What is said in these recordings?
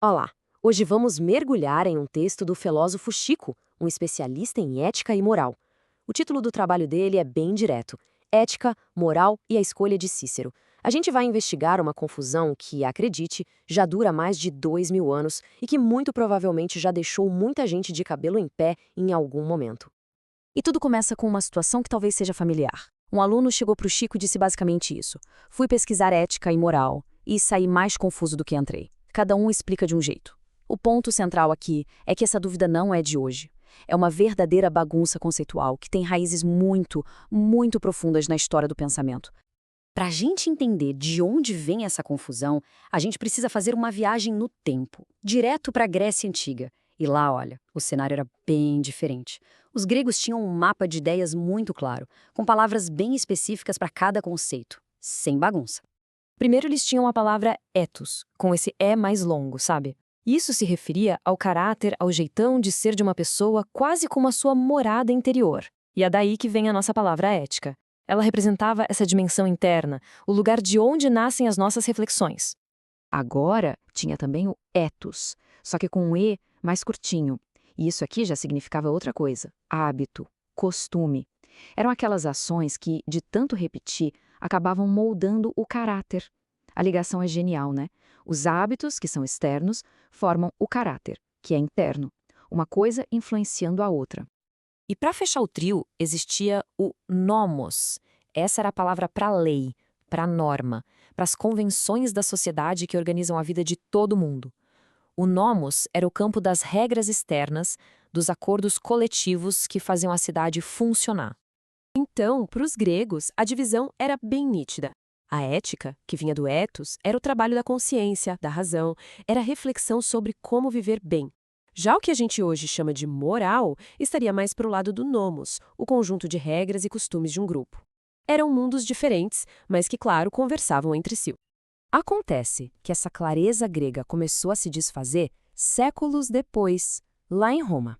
Olá! Hoje vamos mergulhar em um texto do filósofo Chico, um especialista em ética e moral. O título do trabalho dele é bem direto: Ética, Moral e a Escolha de Cícero. A gente vai investigar uma confusão que, acredite, já dura mais de 2000 anos e que muito provavelmente já deixou muita gente de cabelo em pé em algum momento. E tudo começa com uma situação que talvez seja familiar. Um aluno chegou para o Chico e disse basicamente isso: fui pesquisar ética e moral e saí mais confuso do que entrei. Cada um explica de um jeito. O ponto central aqui é que essa dúvida não é de hoje. É uma verdadeira bagunça conceitual que tem raízes muito, muito profundas na história do pensamento. Para a gente entender de onde vem essa confusão, a gente precisa fazer uma viagem no tempo, direto para a Grécia Antiga. E lá, olha, o cenário era bem diferente. Os gregos tinham um mapa de ideias muito claro, com palavras bem específicas para cada conceito, sem bagunça. Primeiro eles tinham a palavra ethos, com esse E mais longo, sabe? Isso se referia ao caráter, ao jeitão de ser de uma pessoa, quase como a sua morada interior. E é daí que vem a nossa palavra ética. Ela representava essa dimensão interna, o lugar de onde nascem as nossas reflexões. Agora tinha também o ethos, só que com um E mais curtinho. E isso aqui já significava outra coisa: hábito, costume. Eram aquelas ações que, de tanto repetir, acabavam moldando o caráter. A ligação é genial, né? Os hábitos, que são externos, formam o caráter, que é interno. Uma coisa influenciando a outra. E para fechar o trio, existia o nomos. Essa era a palavra para lei, para norma, para as convenções da sociedade que organizam a vida de todo mundo. O nomos era o campo das regras externas, dos acordos coletivos que faziam a cidade funcionar. Então, para os gregos, a divisão era bem nítida. A ética, que vinha do ethos, era o trabalho da consciência, da razão, era a reflexão sobre como viver bem. Já o que a gente hoje chama de moral estaria mais para o lado do nomos, o conjunto de regras e costumes de um grupo. Eram mundos diferentes, mas que, claro, conversavam entre si. Acontece que essa clareza grega começou a se desfazer séculos depois, lá em Roma.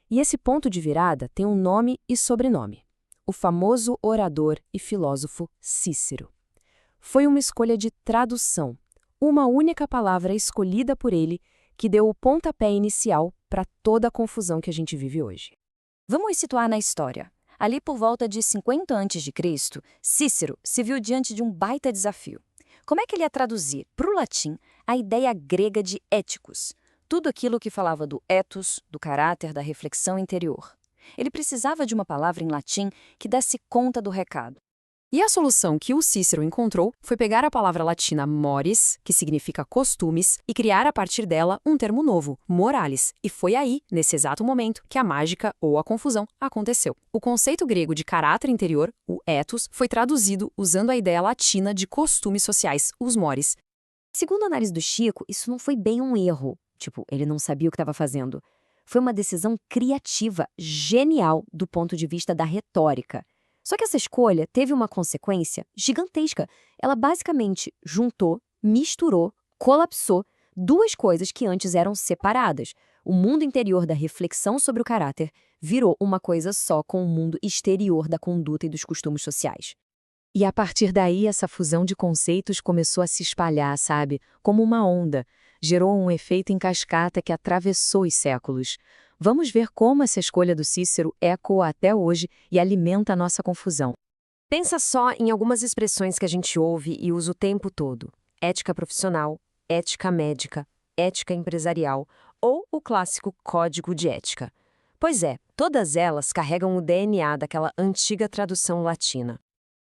E esse ponto de virada tem um nome e sobrenome: o famoso orador e filósofo Cícero. Foi uma escolha de tradução, uma única palavra escolhida por ele, que deu o pontapé inicial para toda a confusão que a gente vive hoje. Vamos situar na história. Ali por volta de 50 a.C., Cícero se viu diante de um baita desafio. Como é que ele ia traduzir para o latim a ideia grega de éticos? Tudo aquilo que falava do ethos, do caráter, da reflexão interior. Ele precisava de uma palavra em latim que desse conta do recado. E a solução que o Cícero encontrou foi pegar a palavra latina mores, que significa costumes, e criar a partir dela um termo novo, moralis. E foi aí, nesse exato momento, que a mágica ou a confusão aconteceu. O conceito grego de caráter interior, o ethos, foi traduzido usando a ideia latina de costumes sociais, os mores. Segundo a análise do Chico, isso não foi bem um erro. Tipo, ele não sabia o que estava fazendo. Foi uma decisão criativa, genial do ponto de vista da retórica. Só que essa escolha teve uma consequência gigantesca. Ela basicamente juntou, misturou, colapsou duas coisas que antes eram separadas. O mundo interior da reflexão sobre o caráter virou uma coisa só com o mundo exterior da conduta e dos costumes sociais. E a partir daí, essa fusão de conceitos começou a se espalhar, sabe? Como uma onda. Gerou um efeito em cascata que atravessou os séculos. Vamos ver como essa escolha do Cícero ecoa até hoje e alimenta a nossa confusão. Pensa só em algumas expressões que a gente ouve e usa o tempo todo: ética profissional, ética médica, ética empresarial ou o clássico código de ética. Pois é, todas elas carregam o DNA daquela antiga tradução latina.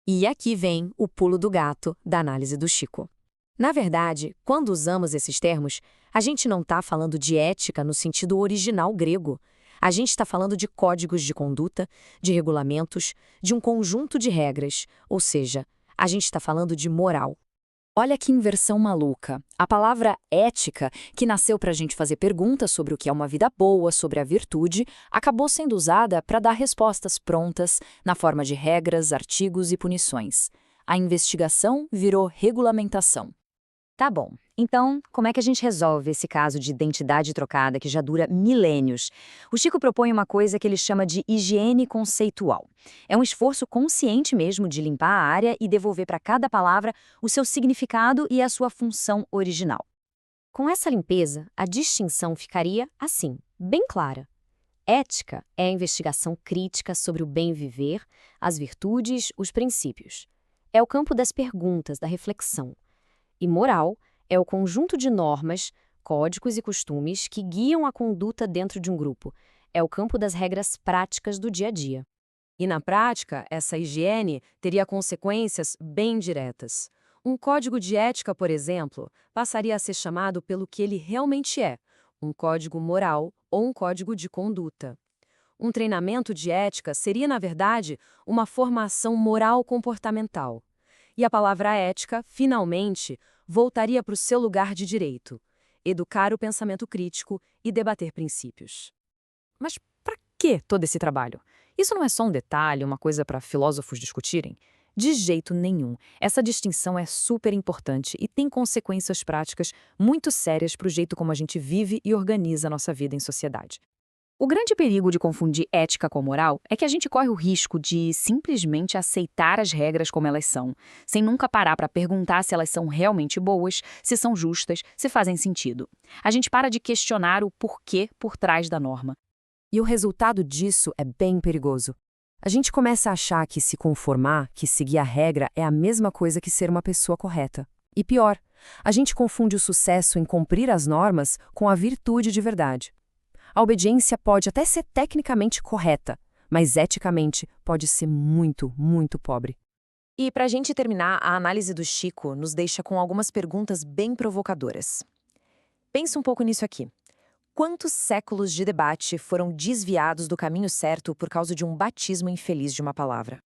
E aqui vem o pulo do gato da análise do Chico. Na verdade, quando usamos esses termos, a gente não está falando de ética no sentido original grego. A gente está falando de códigos de conduta, de regulamentos, de um conjunto de regras, ou seja, a gente está falando de moral. Olha que inversão maluca. A palavra ética, que nasceu para a gente fazer perguntas sobre o que é uma vida boa, sobre a virtude, acabou sendo usada para dar respostas prontas na forma de regras, artigos e punições. A investigação virou regulamentação. Tá bom. Então, como é que a gente resolve esse caso de identidade trocada que já dura milênios? O Chico propõe uma coisa que ele chama de higiene conceitual. É um esforço consciente mesmo de limpar a área e devolver para cada palavra o seu significado e a sua função original. Com essa limpeza, a distinção ficaria assim, bem clara. Ética é a investigação crítica sobre o bem viver, as virtudes, os princípios. É o campo das perguntas, da reflexão. E moral é o conjunto de normas, códigos e costumes que guiam a conduta dentro de um grupo. É o campo das regras práticas do dia a dia. E na prática, essa higiene teria consequências bem diretas. Um código de ética, por exemplo, passaria a ser chamado pelo que ele realmente é, um código moral ou um código de conduta. Um treinamento de ética seria, na verdade, uma formação moral comportamental. E a palavra ética, finalmente, voltaria para o seu lugar de direito: educar o pensamento crítico e debater princípios. Mas para que todo esse trabalho? Isso não é só um detalhe, uma coisa para filósofos discutirem? De jeito nenhum. Essa distinção é super importante e tem consequências práticas muito sérias para o jeito como a gente vive e organiza a nossa vida em sociedade. O grande perigo de confundir ética com moral é que a gente corre o risco de simplesmente aceitar as regras como elas são, sem nunca parar para perguntar se elas são realmente boas, se são justas, se fazem sentido. A gente para de questionar o porquê por trás da norma. E o resultado disso é bem perigoso. A gente começa a achar que se conformar, que seguir a regra é a mesma coisa que ser uma pessoa correta. E pior, a gente confunde o sucesso em cumprir as normas com a virtude de verdade. A obediência pode até ser tecnicamente correta, mas eticamente pode ser muito, muito pobre. E para a gente terminar, a análise do Chico nos deixa com algumas perguntas bem provocadoras. Pensa um pouco nisso aqui. Quantos séculos de debate foram desviados do caminho certo por causa de um batismo infeliz de uma palavra?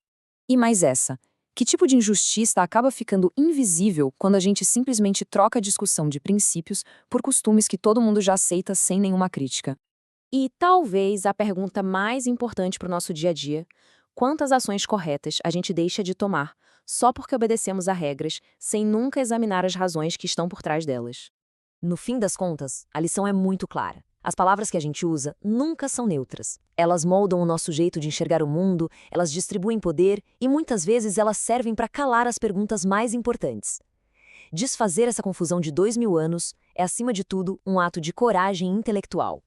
E mais essa, que tipo de injustiça acaba ficando invisível quando a gente simplesmente troca a discussão de princípios por costumes que todo mundo já aceita sem nenhuma crítica? E talvez a pergunta mais importante para o nosso dia a dia: quantas ações corretas a gente deixa de tomar só porque obedecemos a regras, sem nunca examinar as razões que estão por trás delas? No fim das contas, a lição é muito clara. As palavras que a gente usa nunca são neutras. Elas moldam o nosso jeito de enxergar o mundo, elas distribuem poder e muitas vezes elas servem para calar as perguntas mais importantes. Desfazer essa confusão de 2000 anos é, acima de tudo, um ato de coragem intelectual.